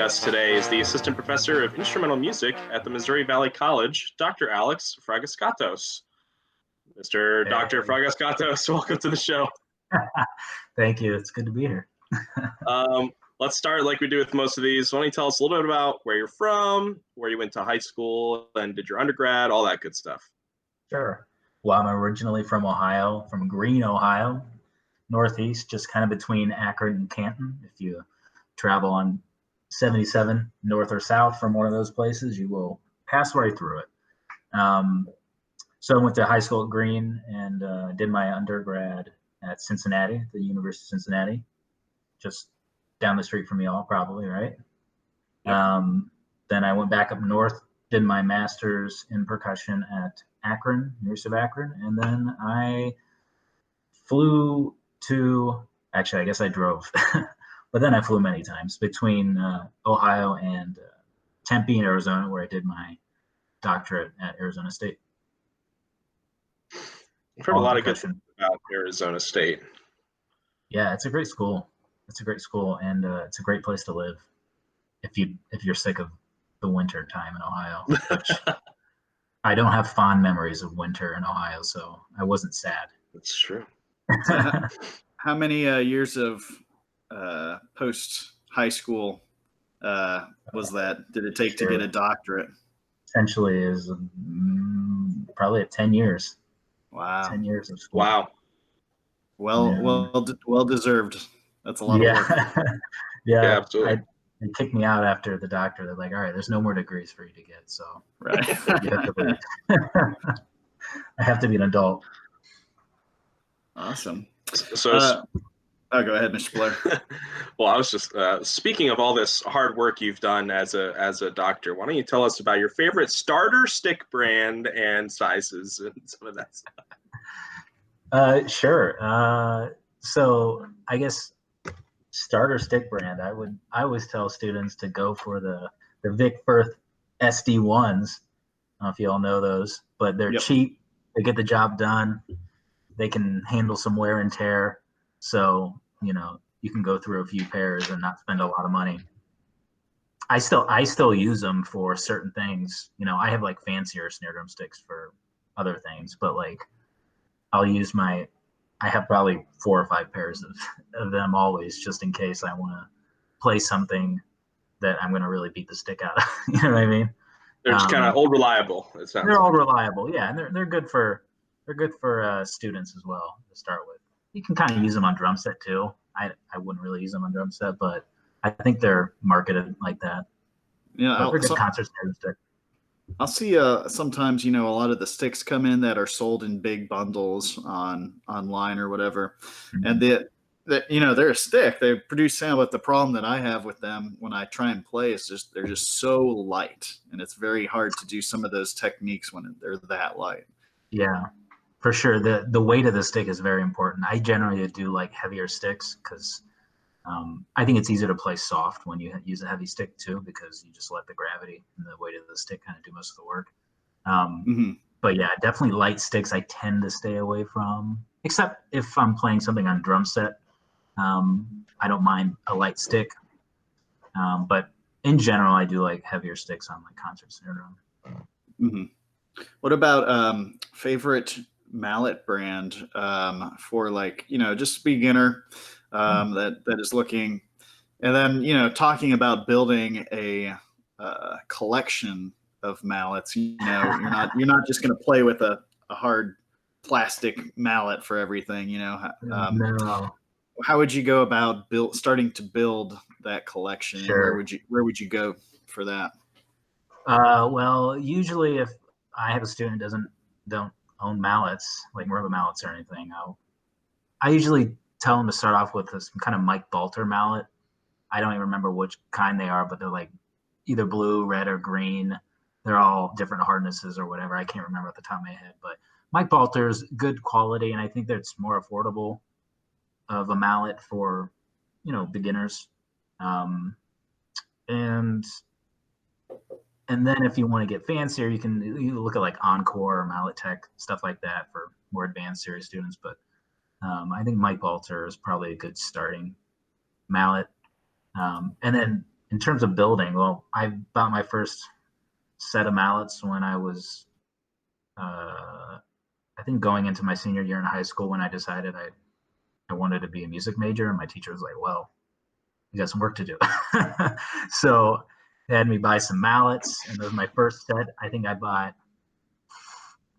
guest today is the Assistant Professor of Instrumental Music at the Missouri Valley College, Dr. Alex Fragiskatos. Mr. Dr. Fragiskatos, welcome to the show. Thank you. It's good to be here. Let's start like we do with most of these. Why don't you tell us a little bit about where you're from, where you went to high school, and did your undergrad, all that good stuff. Sure. Well, I'm originally from Ohio, from Greene, Ohio, Northeast, just kind of between Akron and Canton. If you travel on 77 north or south from one of those places, you will pass right through it. So I went to high school at Greene and did my undergrad at Cincinnati, the University of Cincinnati, just down the street from y'all, probably, right? Yep. Then I went back up north, did my master's in percussion at Akron, University of Akron, and then I flew to, actually, I guess I drove, but then I flew many times between Ohio and Tempe in Arizona, where I did my doctorate at Arizona State. I've heard a lot of good things about Arizona State. Yeah, it's a great school. It's a great school, and it's a great place to live if you're sick of the winter time in Ohio. Which I don't have fond memories of winter in Ohio, so I wasn't sad. That's true. How many years of post high school was that? Did it take to get a doctorate? Essentially, is probably at 10 years. Wow. 10 years of school. Wow. Well deserved. That's a lot of work. Yeah, absolutely. They kicked me out after the doctor. They're like, all right, there's no more degrees for you to get. So right. You have to I have to be an adult. Awesome. So go ahead, Mr. Blair. Well, I was just speaking of all this hard work you've done as a doctor. Why don't you tell us about your favorite starter stick brand and sizes and some of that stuff? Sure. So I guess starter stick brand. I always tell students to go for the Vic Firth SD1s. I don't know if you all know those, but they're cheap. They get the job done. They can handle some wear and tear. So, you can go through a few pairs and not spend a lot of money. I still use them for certain things. I have like fancier snare drum sticks for other things, but like I have probably 4 or 5 pairs of them always, just in case I want to play something that I'm going to really beat the stick out of. You know what I mean? They're just kind of old reliable. It sounds they're all reliable, yeah, and they're good for students as well to start with. You can kind of use them on drum set too. I wouldn't really use them on drum set, but I think they're marketed like that. Yeah, they're good concert snare stick. I'll see sometimes, a lot of the sticks come in that are sold in big bundles online or whatever. Mm-hmm. And they're a stick. They produce sound, but the problem that I have with them when I try and play is they're just so light, and it's very hard to do some of those techniques when they're that light. Yeah, for sure. The weight of the stick is very important. I generally do like heavier sticks because I think it's easier to play soft when you use a heavy stick too, because you just let the gravity and the weight of the stick kind of do most of the work. But yeah, definitely light sticks I tend to stay away from, except if I'm playing something on drum set. I don't mind a light stick, but in general, I do like heavier sticks on like concert snare drum. Mm-hmm. What about favorite mallet brand for like just beginner? That is looking, and then talking about building a collection of mallets. You're not just going to play with a hard plastic mallet for everything. No. How would you go about starting to build that collection? Sure. Where would you go for that? Well, usually if I have a student who don't own mallets, like rubber mallets or anything, I usually tell them to start off with some kind of Mike Balter mallet. I don't even remember which kind they are, but they're like either blue, red, or green. They're all different hardnesses or whatever. I can't remember at the top of my head, but Mike Balter's good quality, and I think that it's more affordable of a mallet for beginners. And then if you want to get fancier, you look at like Encore or Mallet Tech, stuff like that for more advanced series students. But I think Mike Balter is probably a good starting mallet. And then in terms of building, well, I bought my first set of mallets when I was, I think going into my senior year in high school, when I decided I wanted to be a music major, and my teacher was like, well, you got some work to do. So they had me buy some mallets, and that was my first set. I think I might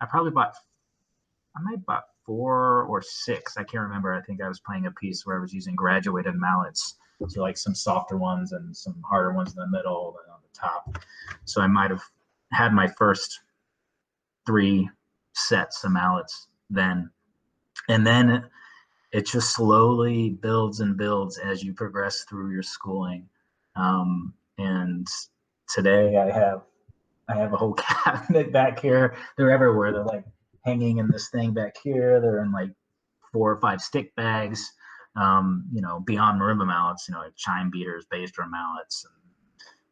have bought 4 or 6. I can't remember. I think I was playing a piece where I was using graduated mallets. So like some softer ones and some harder ones in the middle and on the top. So I might have had my first 3 sets of mallets then. And then it just slowly builds and builds as you progress through your schooling. And today I have a whole cabinet back here. They're everywhere. They're like hanging in this thing back here. They're in like 4 or 5 stick bags. Beyond marimba mallets, like chime beaters, bass drum mallets,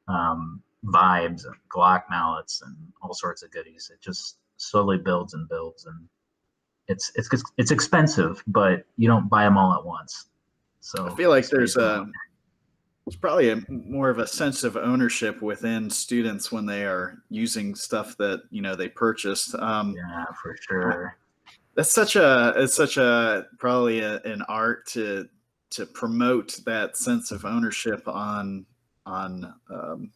and vibes and Glock mallets and all sorts of goodies. It just slowly builds and builds, and it's expensive, but you don't buy them all at once. So I feel like there's probably more of a sense of ownership within students when they are using stuff that they purchased. Yeah, for sure. It's such a probably an art to promote that sense of ownership on an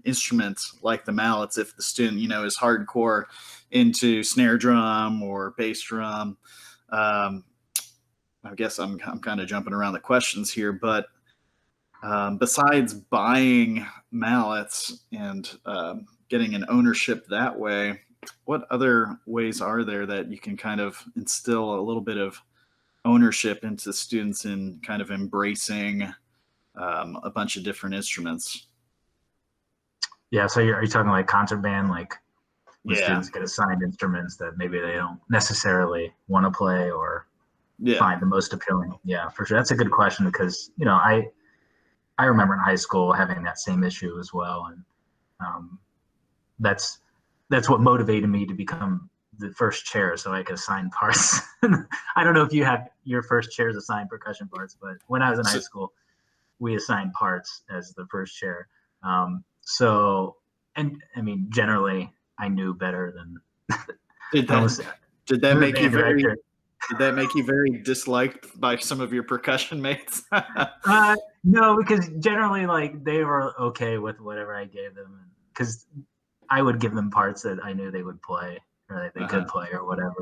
instrument like the mallets. If the student is hardcore into snare drum or bass drum, I guess I'm kind of jumping around the questions here, but besides buying mallets and getting an ownership that way, what other ways are there that you can kind of instill a little bit of ownership into students in kind of embracing a bunch of different instruments? Yeah, so are you talking like concert band, like when Yeah. students get assigned instruments that maybe they don't necessarily want to play or Yeah. find the most appealing? Yeah, for sure. That's a good question because, I remember in high school having that same issue as well. And that's what motivated me to become the first chair so I could assign parts. I don't know if you had your first chairs assigned percussion parts, but when I was in high school, we assigned parts as the first chair. Generally I knew better than Did that make you very disliked by some of your percussion mates? No, because generally like they were okay with whatever I gave them, because I would give them parts that I knew they would play or that they could play or whatever.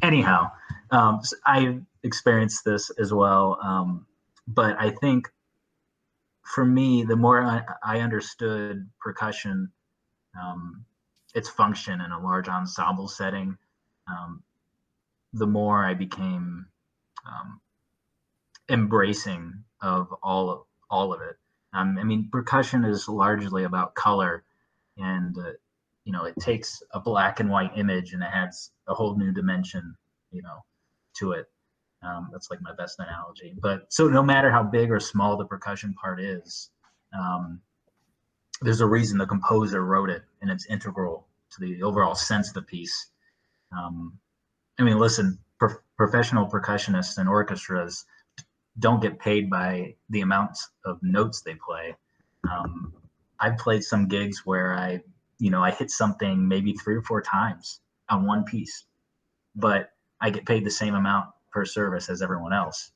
Anyhow, so I experienced this as well. But I think for me, the more I understood percussion, its function in a large ensemble setting, the more I became embracing of all of it. Percussion is largely about color, and it takes a black and white image and it adds a whole new dimension, to it. That's like my best analogy. But so no matter how big or small the percussion part is, there's a reason the composer wrote it, and it's integral to the overall sense of the piece. Listen, professional percussionists and orchestras don't get paid by the amounts of notes they play. I've played some gigs where I hit something maybe 3 or 4 times on one piece, but I get paid the same amount per service as everyone else.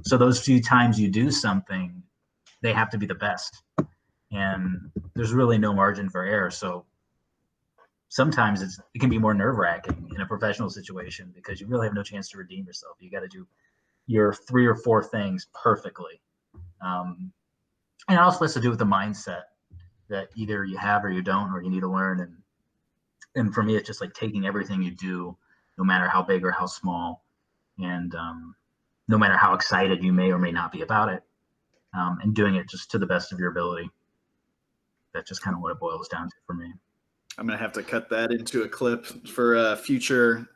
So those few times you do something, they have to be the best, and there's really no margin for error. So sometimes it can be more nerve-wracking in a professional situation because you really have no chance to redeem yourself. You got to do your 3 or 4 things perfectly. And it also has to do with the mindset that either you have or you don't, or you need to learn. And for me, it's just like taking everything you do, no matter how big or how small, and no matter how excited you may or may not be about it, and doing it just to the best of your ability. That's just kind of what it boils down to for me. I'm going to have to cut that into a clip for future,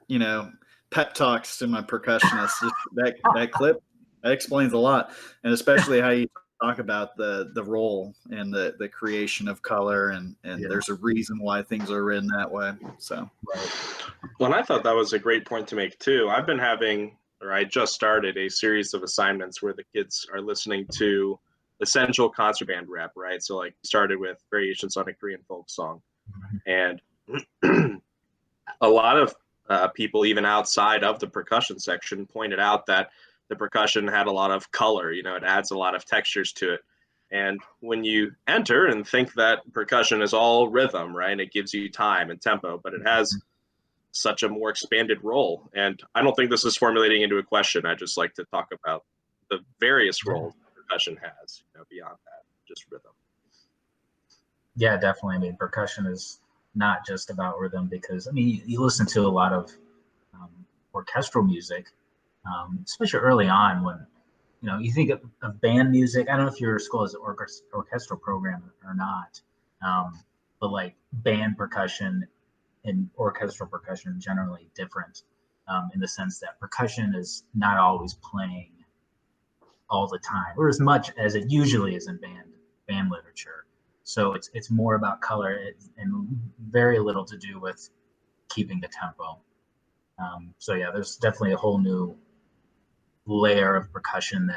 pep talks to my percussionists. that clip, that explains a lot. And especially how you talk about the role and the creation of color, and there's a reason why things are written that way. So, well, and I thought that was a great point to make too. I just started a series of assignments where the kids are listening to essential concert band rep, right? So like started with variations on a Korean folk song, and a lot of people, even outside of the percussion section, pointed out that the percussion had a lot of color. You know, it adds a lot of textures to it. And when you enter and think that percussion is all rhythm, right, it gives you time and tempo, but it has such a more expanded role. And I don't think this is formulating into a question. I just like to talk about the various roles percussion has, you know, beyond that, just rhythm. Yeah, definitely. I mean, percussion is not just about rhythm, because I mean, you listen to a lot of orchestral music, especially early on when, you know, you think of band music. I don't know if your school has an orchestral program or not, but like band percussion and orchestral percussion are generally different, in the sense that percussion is not always playing all the time, or as much as it usually is in band literature. So it's more about color and very little to do with keeping the tempo. So yeah, there's definitely a whole new layer of percussion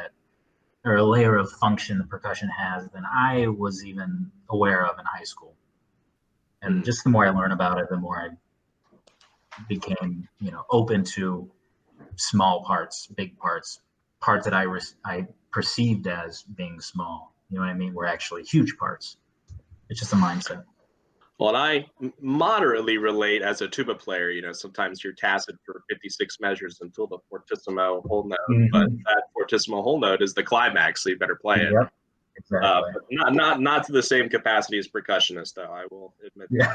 or a layer of function that percussion has than I was even aware of in high school. And just the more I learn about it, the more I became, you know, open to small parts, big parts that I perceived as being small. You know what I mean? Were actually huge parts. It's just a mindset. Well, and I moderately relate as a tuba player. You know, sometimes you're tacit for 56 measures until the fortissimo whole note, but that fortissimo whole note is the climax, so you better play it. Yep, exactly. But not to the same capacity as percussionists, though. I will admit. Yeah.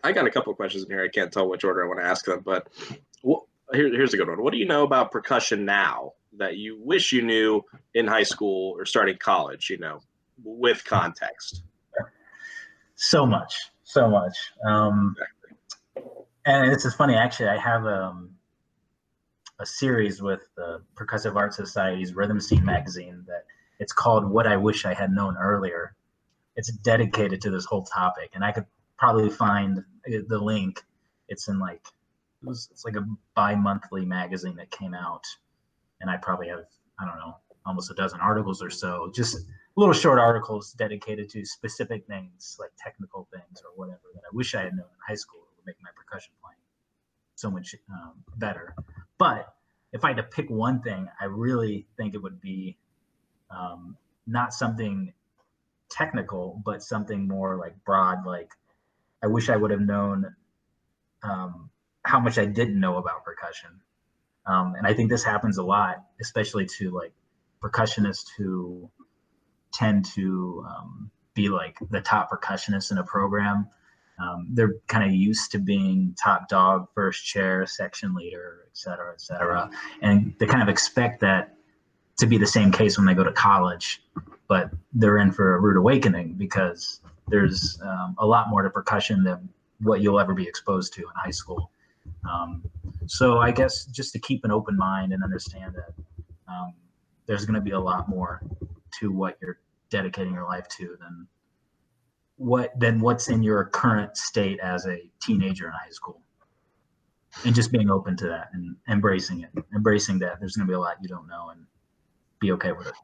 I got a couple of questions in here. I can't tell which order I want to ask them, but here's a good one. What do you know about percussion now that you wish you knew in high school or starting college, you know, with context? So much. And it's just funny, actually. I have a series with the Percussive Art Society's Rhythm Scene magazine that it's called What I Wish I Had Known Earlier. It's dedicated to this whole topic, and I could probably find the link. It's in like, it's like a bi-monthly magazine that came out, and I probably have, I don't know, almost a dozen articles or so, just little short articles dedicated to specific things, like technical things or whatever, that I wish I had known in high school. It would make my percussion playing so much better. But if I had to pick one thing, I really think it would be not something technical, but something more like broad. Like, I wish I would have known how much I didn't know about percussion. And I think this happens a lot, especially to like percussionists who tend to be like the top percussionists in a program. They're kind of used to being top dog, first chair, section leader, et cetera, and they kind of expect that to be the same case when they go to college, but they're in for a rude awakening because there's a lot more to percussion than what you'll ever be exposed to in high school. So I guess just to keep an open mind and understand that there's going to be a lot more to what you're dedicating your life to than what's in your current state as a teenager in high school. And just being open to that and embracing that there's going to be a lot you don't know, and be okay with it.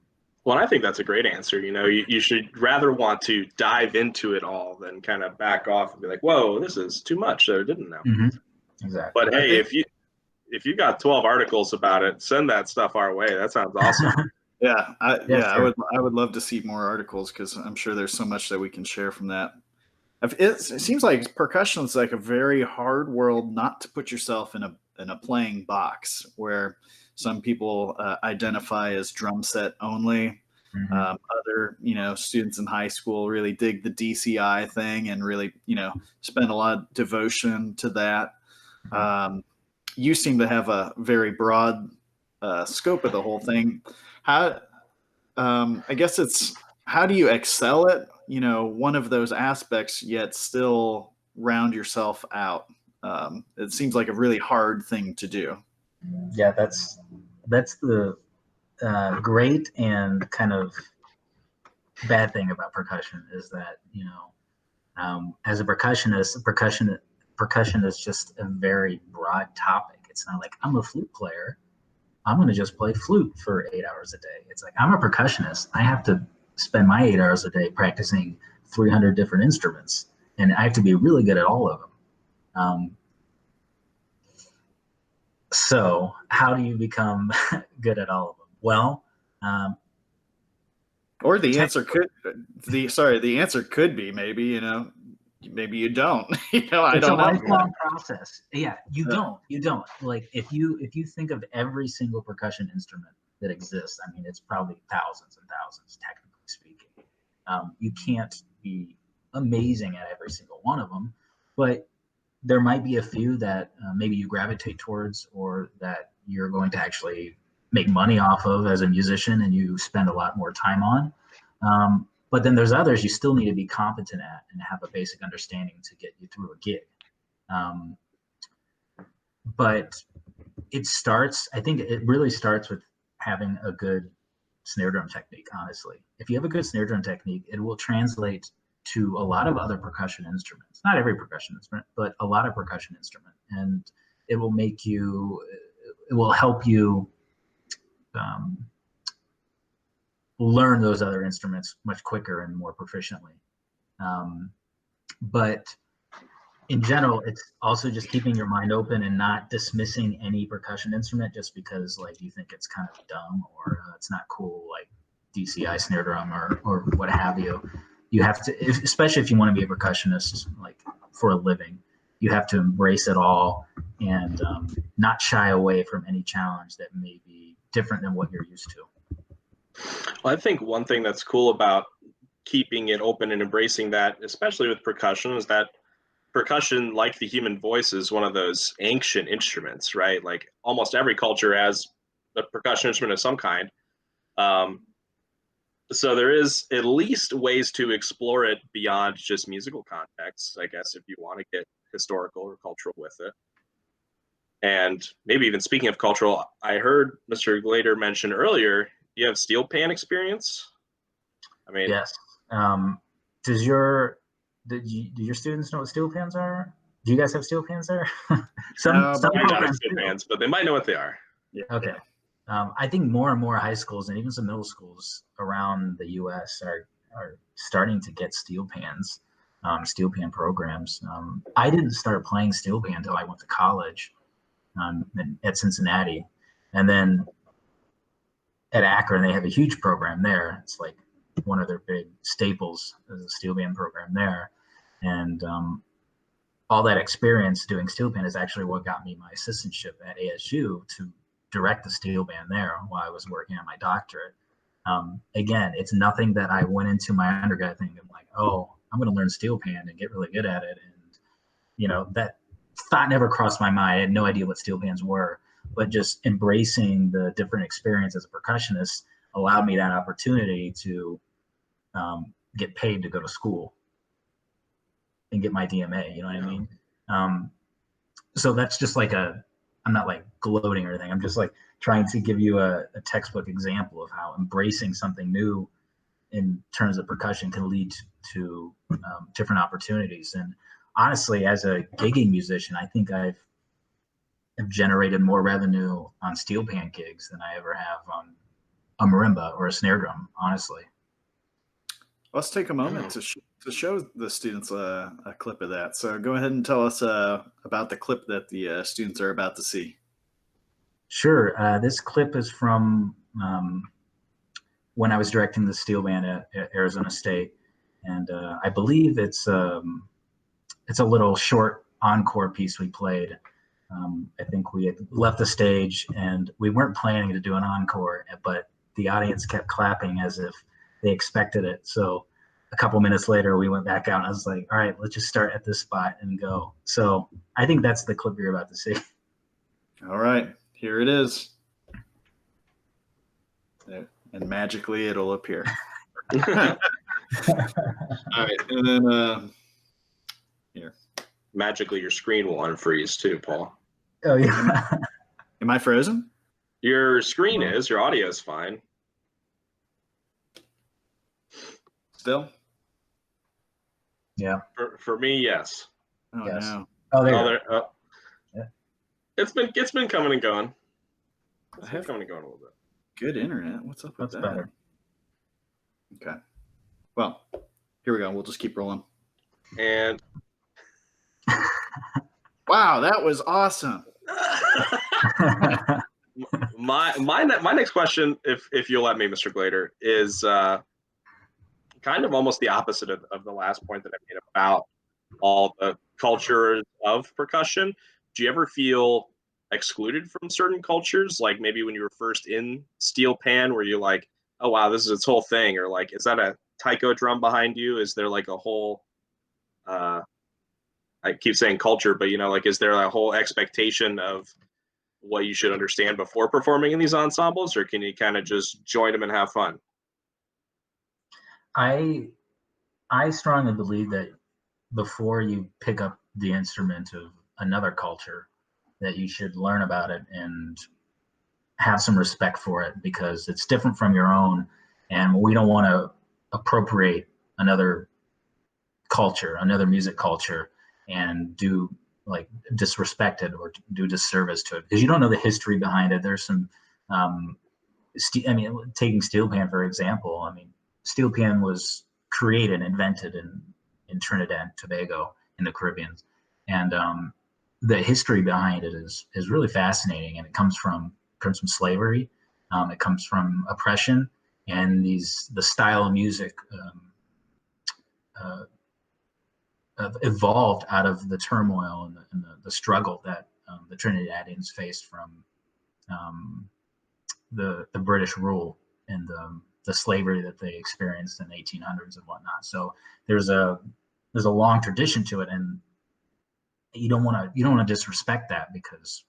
Well, I think that's a great answer. You know, you should rather want to dive into it all than kind of back off and be like, whoa, this is too much, so I didn't know. Exactly. But hey, if you got 12 articles about it, send that stuff our way. That sounds awesome. Yeah, sure. I would love to see more articles, because I'm sure there's so much that we can share from that. It seems like percussion is like a very hard world not to put yourself in a playing box, where some people identify as drum set only. Other, students in high school really dig the DCI thing and really, spend a lot of devotion to that. You seem to have a very broad scope of the whole thing. How, I guess it's, how do you excel at, one of those aspects yet still round yourself out? It seems like a really hard thing to do. Yeah, that's the great and kind of bad thing about percussion, is that, as a percussionist, percussion is just a very broad topic. It's not like I'm a flute player, I'm going to just play flute for 8 hours a day. It's like, I'm a percussionist. I have to spend my 8 hours a day practicing 300 different instruments, and I have to be really good at all of them. So how do you become good at all of them? Well, or the answer could be maybe, maybe you don't. I don't know. It's a lifelong process. Yeah, you don't. Like if you think of every single percussion instrument that exists, I mean, it's probably thousands and thousands, technically speaking. You can't be amazing at every single one of them, but there might be a few that maybe you gravitate towards, or that you're going to actually make money off of as a musician and you spend a lot more time on. But then there's others you still need to be competent at and have a basic understanding to get you through a gig. But I think it really starts with having a good snare drum technique, honestly. If you have a good snare drum technique, it will translate to a lot of other percussion instruments. Not every percussion instrument, but a lot of percussion instrument. And it will help you learn those other instruments much quicker and more proficiently. But in general, it's also just keeping your mind open and not dismissing any percussion instrument just because you think it's kind of dumb or it's not cool, like DCI snare drum or what have you. You have to, especially if you want to be a percussionist, for a living, you have to embrace it all and not shy away from any challenge that may be different than what you're used to. Well, I think one thing that's cool about keeping it open and embracing that, especially with percussion, is that percussion, like the human voice, is one of those ancient instruments, right? Like almost every culture has a percussion instrument of some kind. So there is at least ways to explore it beyond just musical context, I guess, if you want to get historical or cultural with it. And maybe even speaking of cultural, I heard Mr. Glader mention earlier, you have steel pan experience? I mean, yes. Do your students know what steel pans are? Do you guys have steel pans there? some might not have steel pans, but they might know what they are. Yeah. Okay. I think more and more high schools and even some middle schools around the U.S. are starting to get steel pan programs. I didn't start playing steel pan until I went to college at Cincinnati, and then at Akron they have a huge program there. It's like one of their big staples is a steel band program there, and all that experience doing steel band is actually what got me my assistantship at ASU to direct the steel band there while I was working on my doctorate. Again, it's nothing that I went into my undergrad thinking like, oh, I'm going to learn steel band and get really good at it, and that thought never crossed my mind. I had no idea what steel bands were, but just embracing the different experience as a percussionist allowed me that opportunity to get paid to go to school and get my DMA, you know what I mean? So that's just I'm not gloating or anything. I'm just trying to give you a textbook example of how embracing something new in terms of percussion can lead to different opportunities. And honestly, as a gigging musician, I think I've generated more revenue on steel pan gigs than I ever have on a marimba or a snare drum, honestly. Let's take a moment to show the students a clip of that. So go ahead and tell us about the clip that the students are about to see. Sure. This clip is from when I was directing the steel band at Arizona State, and I believe it's a little short encore piece we played. I think we had left the stage and we weren't planning to do an encore, but the audience kept clapping as if they expected it. So a couple minutes later, we went back out and I was like, all right, let's just start at this spot and go. So I think that's the clip you're about to see. All right, here it is. And magically it'll appear. All right, and then here. Magically your screen will unfreeze too, Paul. Oh yeah. Am I frozen? Your screen is, your audio is fine. Still? Yeah. For me, yes. Oh yes. no. Oh, there. Yeah. It's been coming and going. I have coming and going a little bit. good internet. What's up with That's that? better. Okay. Well, here we go. We'll just keep rolling. And wow, that was awesome. my next question, if you'll let me, Mr. Glader, is kind of almost the opposite of the last point that I made about all the cultures of percussion. Do you ever feel excluded from certain cultures? Like maybe when you were first in steel pan, where you're like, oh wow, this is its whole thing, or like, is that a taiko drum behind you? Is there like a whole I keep saying culture, but like, is there a whole expectation of what you should understand before performing in these ensembles, or can you kind of just join them and have fun? I strongly believe that before you pick up the instrument of another culture, that you should learn about it and have some respect for it, because it's different from your own, and we don't want to appropriate another culture, another music culture, and do like disrespect it or do disservice to it, because you don't know the history behind it. There's some taking steel pan for example. Steel pan was created, invented in Trinidad and Tobago in the Caribbean, and the history behind it is really fascinating, and it comes from slavery, it comes from oppression, and the style of music evolved out of the turmoil and the struggle that the Trinidadians faced from the British rule and the slavery that they experienced in the 1800s and whatnot. So there's a long tradition to it, and you don't want to disrespect that, because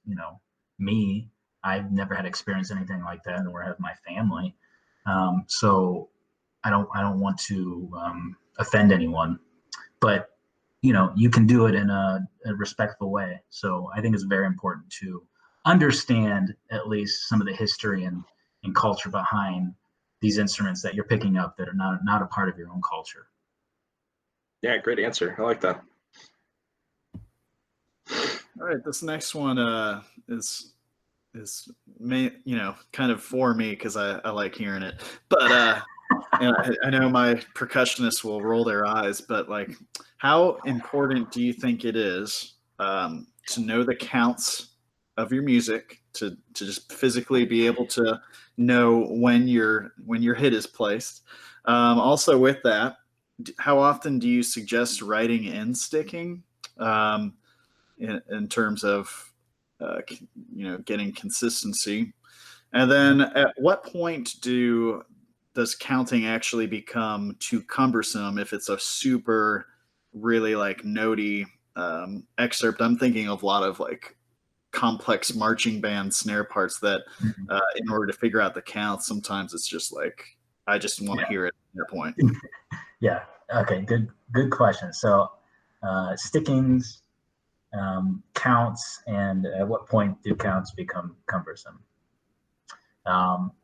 I've never had experience anything like that, nor have my family. So I don't want to offend anyone, but you can do it in a respectful way. So I think it's very important to understand at least some of the history and culture behind these instruments that you're picking up that are not a part of your own culture. Yeah, great answer. I like that. All right, this next one is kind of for me, because I like hearing it, but and I know my percussionists will roll their eyes, but like, how important do you think it is to know the counts of your music, to just physically be able to know when your hit is placed? Also with that, how often do you suggest writing and sticking in terms of getting consistency? And then at what point does counting actually become too cumbersome if it's a super really like notey excerpt? I'm thinking of a lot of like complex marching band snare parts that in order to figure out the counts, sometimes it's just like, I just want to hear it at your point. Yeah. Okay. Good question. So stickings, counts, and at what point do counts become cumbersome?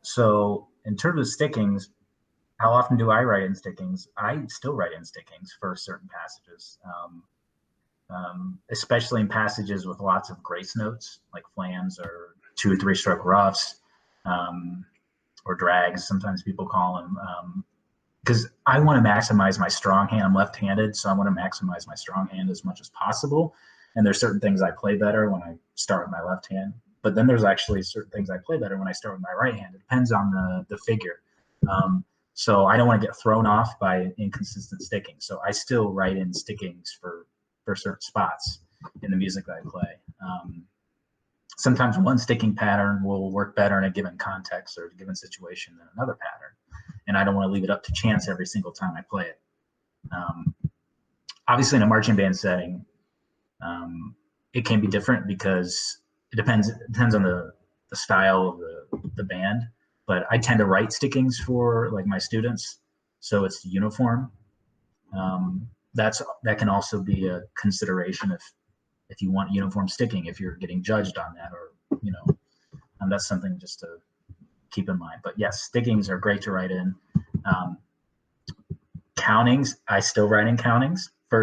So in terms of stickings, how often do I write in stickings? I still write in stickings for certain passages, especially in passages with lots of grace notes, like flams or 2 or 3 stroke roughs, or drags, sometimes people call them, because I want to maximize my strong hand. I'm left-handed, so I want to maximize my strong hand as much as possible. And there's certain things I play better when I start with my left hand, but then there's actually certain things I play better when I start with my right hand. It depends on the figure. So I don't want to get thrown off by inconsistent sticking. So I still write in stickings for certain spots in the music that I play. Sometimes one sticking pattern will work better in a given context or a given situation than another pattern. And I don't want to leave it up to chance every single time I play it. Obviously in a marching band setting, it can be different because it depends on the style of the band. But I tend to write stickings for like my students, so it's uniform. That can also be a consideration if you want uniform sticking, if you're getting judged on that, or that's something just to keep in mind. But yes, stickings are great to write in. Countings, I still write in countings for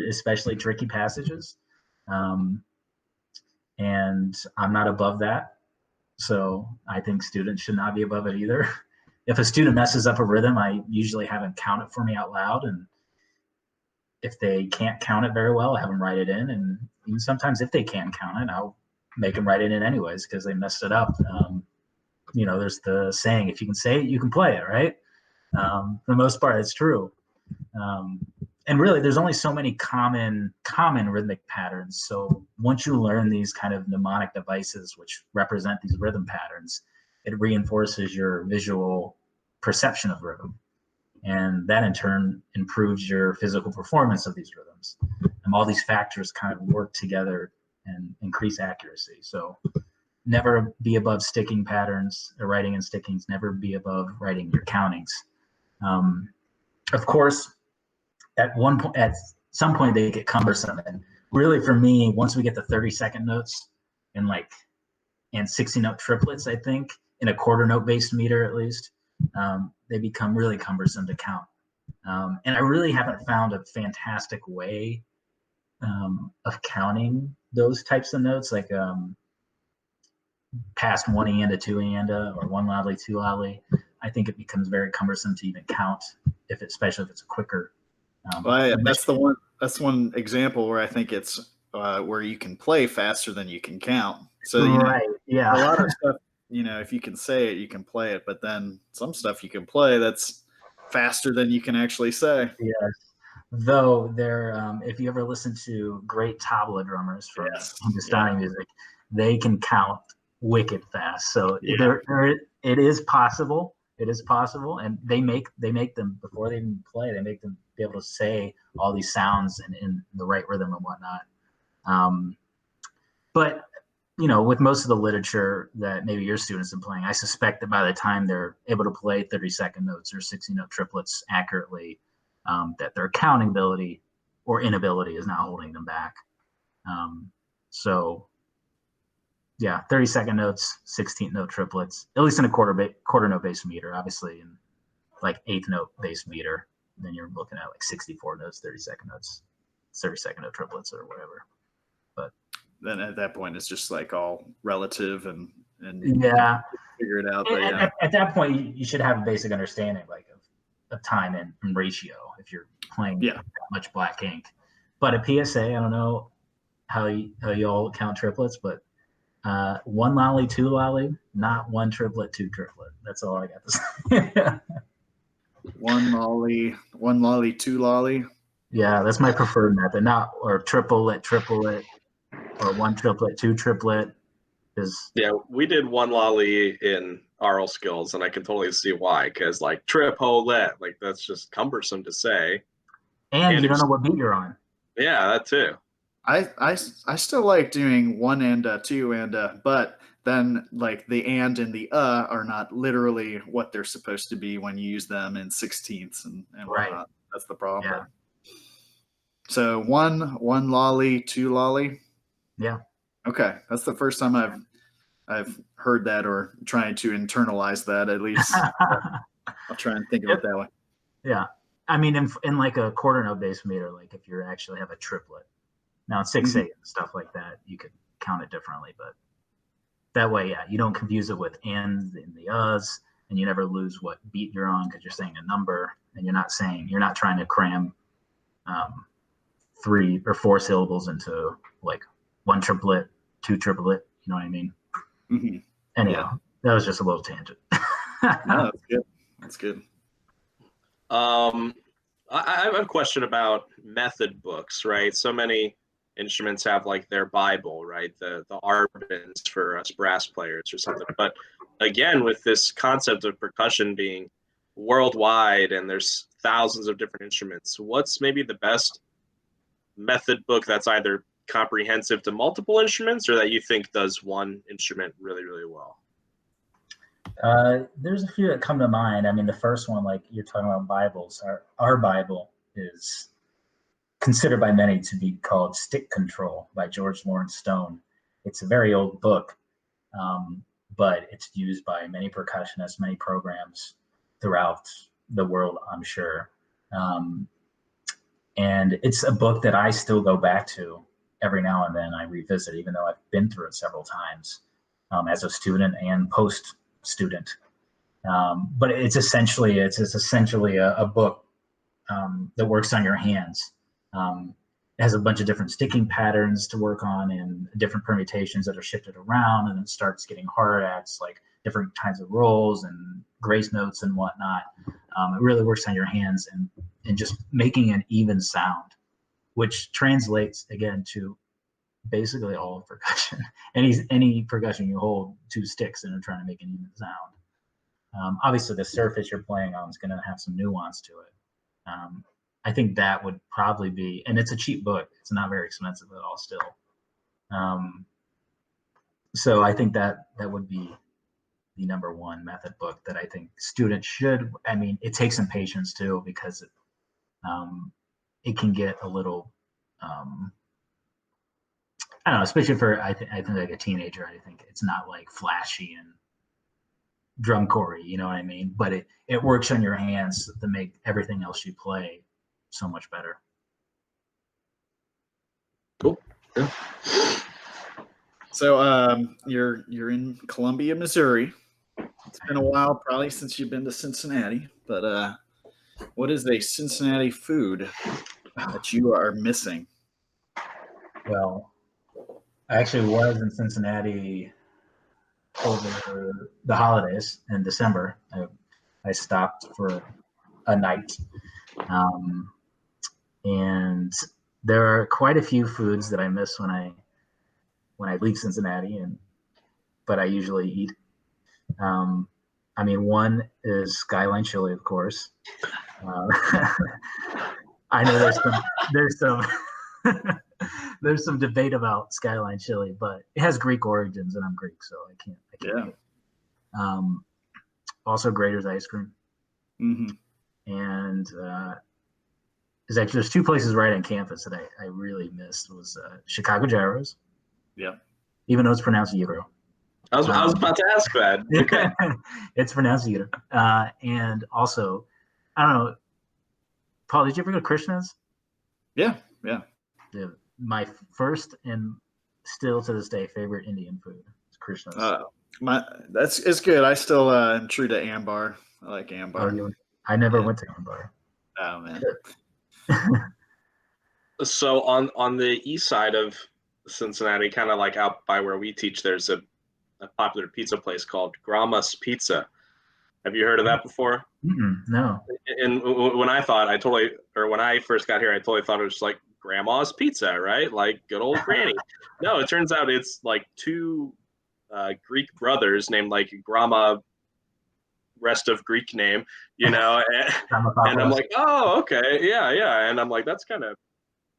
especially tricky passages, and I'm not above that. So I think students should not be above it either. If a student messes up a rhythm, I usually have them count it for me out loud. And if they can't count it very well, I have them write it in. And even sometimes if they can't count it, I'll make them write it in anyways because they messed it up. There's the saying, if you can say it, you can play it, right? For the most part, it's true. And really, there's only so many common rhythmic patterns. So once you learn these kind of mnemonic devices, which represent these rhythm patterns, it reinforces your visual perception of rhythm. And that in turn improves your physical performance of these rhythms. And all these factors kind of work together and increase accuracy. So never be above sticking patterns or writing in stickings, never be above writing your countings. Of course, at some point they get cumbersome. And really for me, once we get to 30-second notes and 60-note triplets, I think, in a quarter note based meter at least, they become really cumbersome to count. And I really haven't found a fantastic way of counting those types of notes, like past one and a two and a, or one loudly, two loudly. I think it becomes very cumbersome to even count, especially if it's a quicker. That's one example where I think it's where you can play faster than you can count. So right, yeah, a lot of stuff, if you can say it, you can play it. But then some stuff you can play that's faster than you can actually say. Yes. Though if you ever listen to great tabla drummers from Hindustani music, they can count wicked fast. So it is possible. It is possible, and they make them before they even play. They make them be able to say all these sounds in the right rhythm and whatnot. But with most of the literature that maybe your students are playing, I suspect that by the time they're able to play 30-second notes or 60-note triplets accurately, that their counting ability or inability is not holding them back. So 30-second notes, 16th-note triplets, at least in a quarter note bass meter. Obviously, in eighth-note bass meter, then you're looking at 64 notes, 30-second notes, 30-second note triplets, or whatever. But then at that point, it's just all relative and figure it out. But at that point, you should have a basic understanding of time and ratio if you're playing that much black ink. But at PSA, I don't know how you all count triplets, but one lolly, two lolly, not one triplet, two triplet. That's all I got to say. One lolly, two lolly. Yeah, that's my preferred method. Not or triplet, or one triplet, two triplet. We did one lolly in aural skills, and I can totally see why. Because triplet, that's just cumbersome to say, and you don't know what beat you're on. Yeah, that too. I still like doing one and two and but then the and the are not literally what they're supposed to be when you use them in sixteenths and right. whatnot. That's the problem. Yeah. So one lolly, two lolly. Yeah. Okay, that's the first time I've heard that or trying to internalize that at least. I'll try and think of it that way. Yeah, I mean, in a quarter note bass meter, if you actually have a triplet. Now, 6/8 and stuff like that, you could count it differently, but that way, you don't confuse it with ands and the uhs, and you never lose what beat you're on because you're saying a number, and you're not trying to cram 3 or 4 syllables into one triplet, two triplet. You know what I mean? Mm-hmm. Anyhow, that was just a little tangent. No, that's good. That's good. I have a question about method books, right? So many instruments have their Bible, right? The Arbins for us brass players or something. But again, with this concept of percussion being worldwide and there's thousands of different instruments, what's maybe the best method book that's either comprehensive to multiple instruments or that you think does one instrument really, really well? There's a few that come to mind. I mean, the first one, you're talking about Bibles, our Bible is considered by many to be called Stick Control by George Lawrence Stone. It's a very old book, but it's used by many percussionists, many programs throughout the world, I'm sure. And it's a book that I still go back to every now and then. I revisit, even though I've been through it several times. as a student and post student. But it's essentially a book that works on your hands. It has a bunch of different sticking patterns to work on and different permutations that are shifted around, and it starts getting hard acts like different kinds of rolls and grace notes and whatnot. It really works on your hands and just making an even sound, which translates again to basically all of percussion. Any percussion you hold two sticks and are trying to make an even sound. Obviously, the surface you're playing on is going to have some nuance to it. I think that would probably be, and it's a cheap book. It's not very expensive at all still. So I think that would be the number one method book that I think students should. I mean, it takes some patience too, because it can get a little, I don't know, especially for, I think like a teenager, I think it's not like flashy and drum corey, you know what I mean? But it works on your hands to make everything else you play so much better. Cool. Yeah. So you're in Columbia, Missouri. It's been a while probably since you've been to Cincinnati, but what is a Cincinnati food that you are missing? Well, I actually was in Cincinnati over the holidays in December. I stopped for a night. And there are quite a few foods that I miss when I leave Cincinnati, but I usually eat. I mean, one is skyline chili, of course. I know there's some debate about skyline chili, but it has Greek origins, and I'm Greek, so I can't. Yeah. Also, Grater's ice cream. Mm-hmm. And there's two places right on campus that I really missed was Chicago Gyros. Yeah. Even though it's pronounced gyro. I was about to ask that. Okay. It's pronounced gyro. And also, I don't know, Paul, did you ever go to Krishna's? Yeah. My first and still to this day favorite Indian food is Krishna's. It's good. I still am true to Ambar. I like Ambar. I never went to Ambar. Oh man. So on the east side of Cincinnati, kind of like out by where we teach, there's a popular pizza place called Grandma's Pizza. Have you heard of that before? No. And when I first got here, I totally thought it was like Grandma's Pizza, right? Like good old Granny. No, it turns out it's like two Greek brothers named like Grandma, rest of Greek name, you know, and I'm like, oh, okay, yeah, and I'm like, that's kind of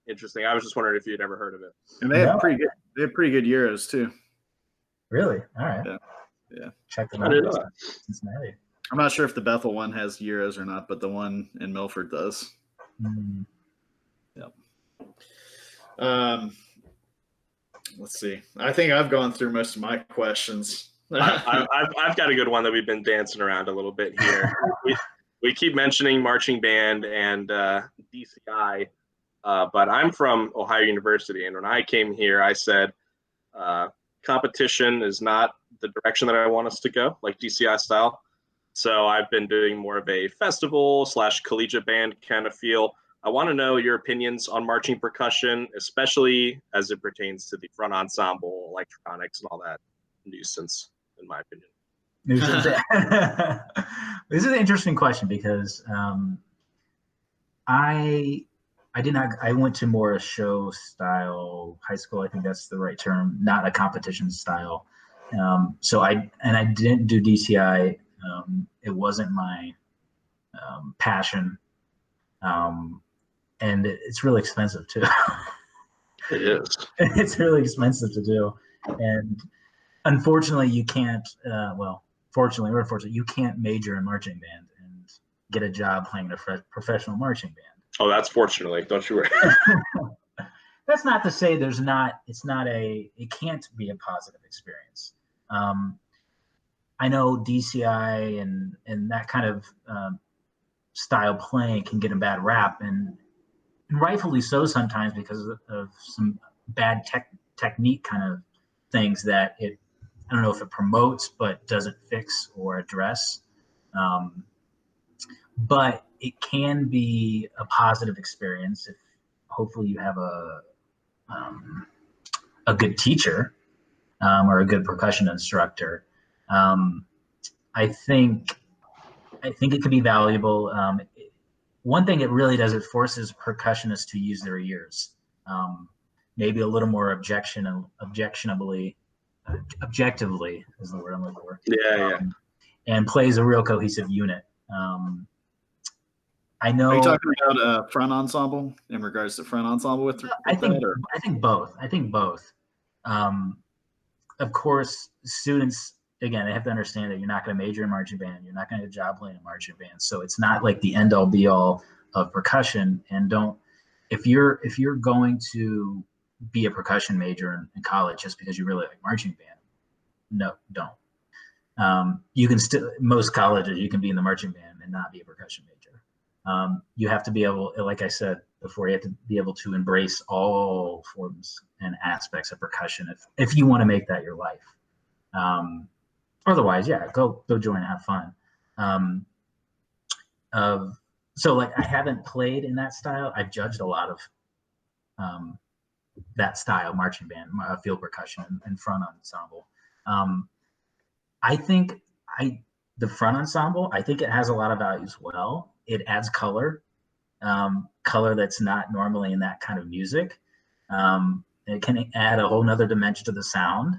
interesting. I was just wondering if you'd ever heard of it. And they have pretty good gyros too. Really? All right. Yeah. Check them out. Cincinnati. I'm not sure if the Bethel one has gyros or not, but the one in Milford does. Mm. Yep. Let's see. I think I've gone through most of my questions. I've got a good one that we've been dancing around a little bit here. We keep mentioning marching band and DCI, but I'm from Ohio University, and when I came here, I said competition is not the direction that I want us to go, like DCI style. So I've been doing more of a festival / collegiate band kind of feel. I want to know your opinions on marching percussion, especially as it pertains to the front ensemble, electronics, and all that nuisance, in my opinion. This is an interesting question because I went to more a show style high school. I think that's the right term, not a competition style. So I didn't do DCI. It wasn't my passion. And it's really expensive too. It is. It's really expensive to do. And unfortunately you can't, fortunately or unfortunately, you can't major in marching band and get a job playing in a professional marching band. Oh, that's fortunately. Don't you worry. That's not to say it can't be a positive experience. I know DCI and that kind of style playing can get a bad rap, and rightfully so sometimes because of some bad technique kind of things that it I don't know if it promotes, but doesn't fix or address. But it can be a positive experience if hopefully you have a good teacher or a good percussion instructor. I think it can be valuable. One thing it really does, it forces percussionists to use their ears, maybe a little more objectively is the word I'm looking for. Yeah. And plays a real cohesive unit. I know. Are you talking about front ensemble in regards to front ensemble with I think both. Of course, students, again, they have to understand that you're not going to major in marching band. You're not going to get a job playing in marching band. So it's not like the end all be all of percussion. And if you're going to be a percussion major in college just because you really like marching band, no, don't. You can still, most colleges, you can be in the marching band and not be a percussion major. You have to be able, like I said before, you have to be able to embrace all forms and aspects of percussion if you want to make that your life. Otherwise, yeah, go join, have fun. So like I haven't played in that style. I've judged a lot of that style, marching band, field percussion, and front ensemble. I think the front ensemble, I think it has a lot of value as well. It adds color that's not normally in that kind of music. It can add a whole nother dimension to the sound.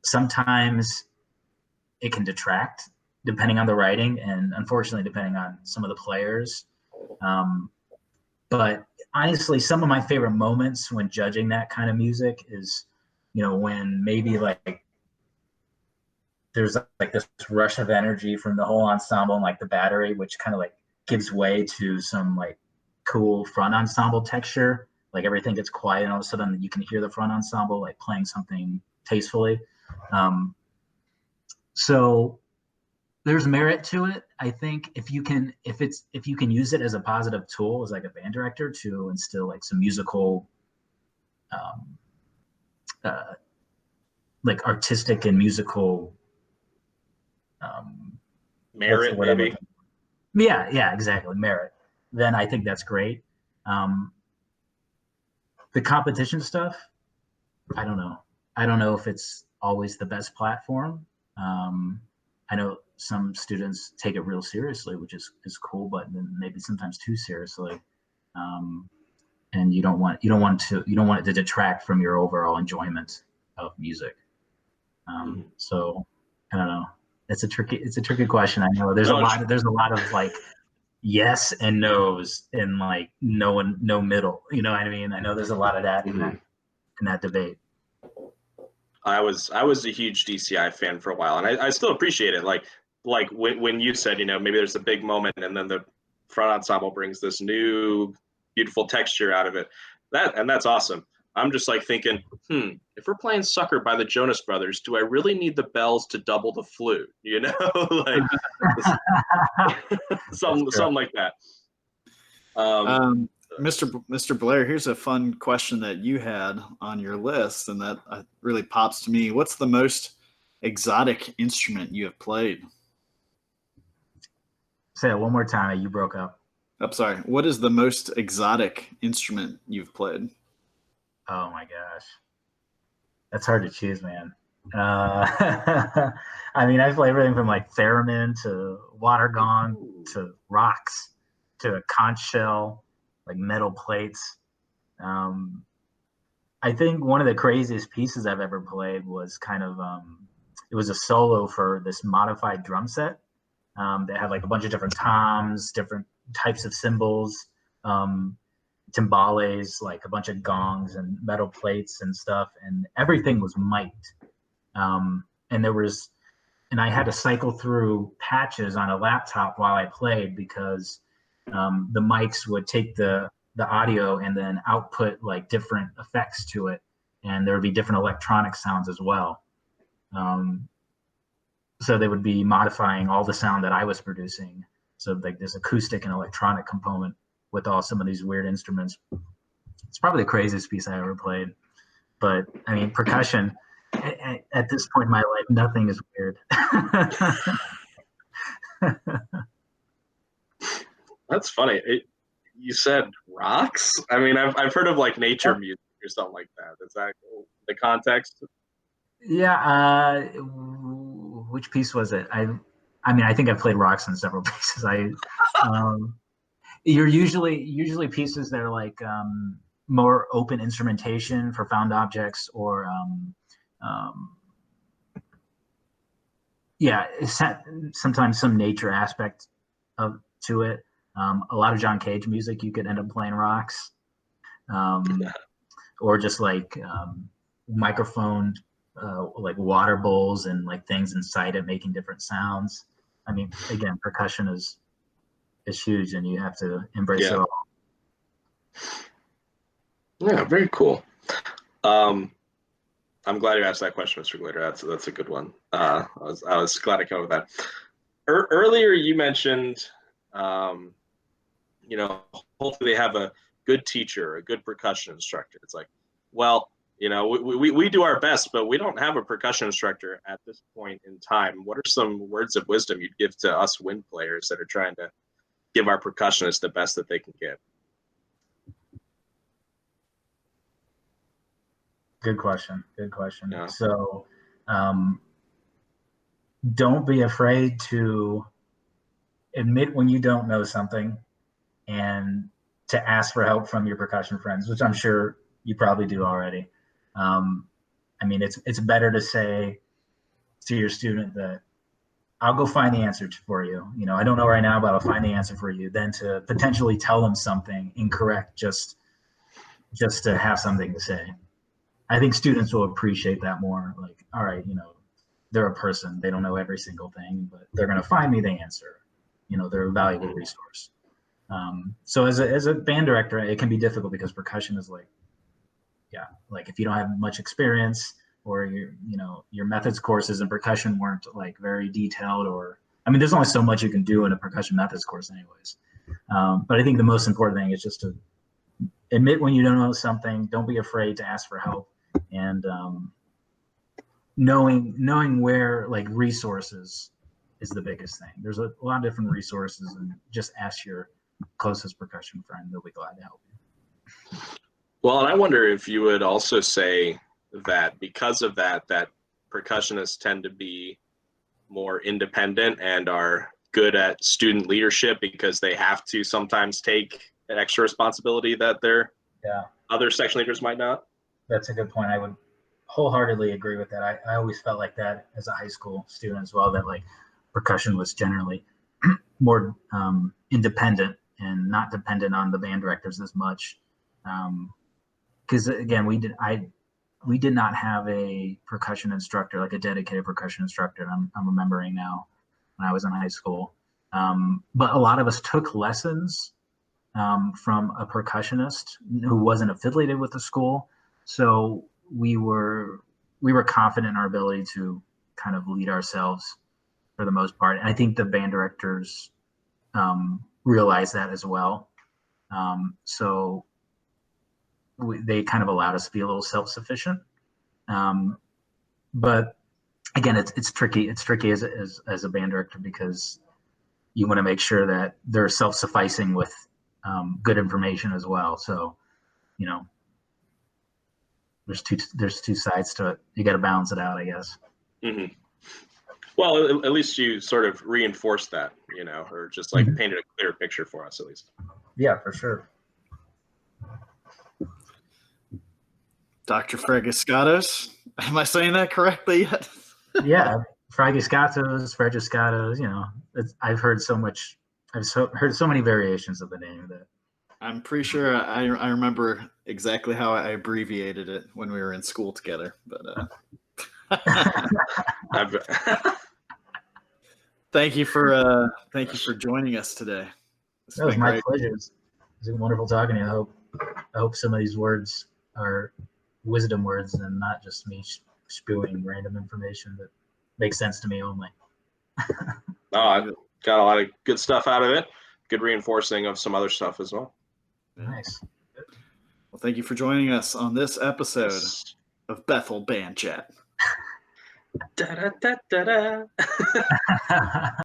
Sometimes it can detract depending on the writing and unfortunately depending on some of the players. But honestly, some of my favorite moments when judging that kind of music is, when maybe like there's like this rush of energy from the whole ensemble and like the battery, which kind of like gives way to some like cool front ensemble texture. Like everything gets quiet and all of a sudden you can hear the front ensemble like playing something tastefully. So there's merit to it. I think if you can use it as a positive tool as like a band director to instill like some musical like artistic and musical merit, maybe. Yeah, exactly, merit. Then I think that's great. The competition stuff, I don't know if it's always the best platform. I know some students take it real seriously, which is cool, but then maybe sometimes too seriously. And you don't want it to detract from your overall enjoyment of music. So I don't know. It's a tricky question. I know there's a lot of like yes and no's and like no middle. You know what I mean? I know there's a lot of that in that debate. I was a huge DCI fan for a while, and I still appreciate it. Like when you said, maybe there's a big moment, and then the front ensemble brings this new beautiful texture out of it. That's awesome. I'm just like thinking, if we're playing Sucker by the Jonas Brothers, do I really need the bells to double the flute? Like something like that. Mr. Blair, here's a fun question that you had on your list, and that really pops to me. What's the most exotic instrument you have played? Say it one more time. You broke up. I'm sorry. What is the most exotic instrument you've played? Oh my gosh, that's hard to choose, man. I mean, I've played everything from like theremin to water gong to rocks to a conch shell, like metal plates. I think one of the craziest pieces I've ever played was kind of it was a solo for this modified drum set that had like a bunch of different toms, different types of cymbals, timbales, like a bunch of gongs and metal plates and stuff, and everything was mic'd. And I had to cycle through patches on a laptop while I played because the mics would take the audio and then output like different effects to it, and there would be different electronic sounds as well. So they would be modifying all the sound that I was producing. So like this acoustic and electronic component with all some of these weird instruments. It's probably the craziest piece I ever played. But I mean, percussion, At this point in my life, nothing is weird. That's funny. You said rocks? I mean, I've heard of like nature music or something like that. Is that the context? Yeah. Which piece was it? I mean, I think I've played rocks in several pieces. You're usually pieces that are like more open instrumentation for found objects, or sometimes some nature aspect to it. A lot of John Cage music, you could end up playing rocks, or just like microphone, like water bowls and like things inside it making different sounds. I mean, again, percussion is huge, and you have to embrace it all. Yeah, very cool. I'm glad you asked that question, Mr. Glitter. That's a good one. I was glad I came up with that. Earlier, you mentioned, hopefully they have a good teacher, a good percussion instructor. It's like, well, we do our best, but we don't have a percussion instructor at this point in time. What are some words of wisdom you'd give to us wind players that are trying to give our percussionists the best that they can give? Good question. Yeah. So don't be afraid to admit when you don't know something and to ask for help from your percussion friends, which I'm sure you probably do already. I mean, it's better to say to your student that I'll go find the answer for you. I don't know right now, but I'll find the answer for you, than to potentially tell them something incorrect just to have something to say. I think students will appreciate that more. Like, all right, they're a person. They don't know every single thing, but they're going to find me the answer. They're a valuable resource. So as a band director, it can be difficult because percussion is like if you don't have much experience, or your methods courses in percussion weren't like very detailed, or I mean, there's only so much you can do in a percussion methods course anyways. But I think the most important thing is just to admit when you don't know something. Don't be afraid to ask for help, and knowing where like resources is the biggest thing. There's a lot of different resources, and just ask your closest percussion friend. They'll be glad to help you. Well, and I wonder if you would also say that because of that percussionists tend to be more independent and are good at student leadership because they have to sometimes take an extra responsibility that their other section leaders might not. That's a good point. I would wholeheartedly agree with that. I always felt like that as a high school student as well, that like percussion was generally more independent and not dependent on the band directors as much. Because again, we did not have a percussion instructor, like a dedicated percussion instructor. I'm remembering now when I was in high school. But a lot of us took lessons from a percussionist who wasn't affiliated with the school. So we were confident in our ability to kind of lead ourselves for the most part. And I think the band directors realized that as well. So they kind of allowed us to be a little self-sufficient. But again, it's tricky. It's tricky as a band director, because you want to make sure that they're self-sufficing with good information as well. So, there's two sides to it. You got to balance it out, I guess. Mm-hmm. Well, at least you sort of reinforced that, or just like painted a clear picture for us, at least. Yeah, for sure. Dr. Fragiskatos, am I saying that correctly yet? Yeah, Fragiskatos. I've heard so much. I've heard so many variations of the name that I'm pretty sure I remember exactly how I abbreviated it when we were in school together. But thank you for joining us today. That was my pleasure. It was wonderful talking to you. I hope some of these words are wisdom words and not just me spewing random information that makes sense to me only. I got a lot of good stuff out of it. Good reinforcing of some other stuff as well. Nice. Well, thank you for joining us on this episode of Bethel Band Chat. Da, da, da, da, da.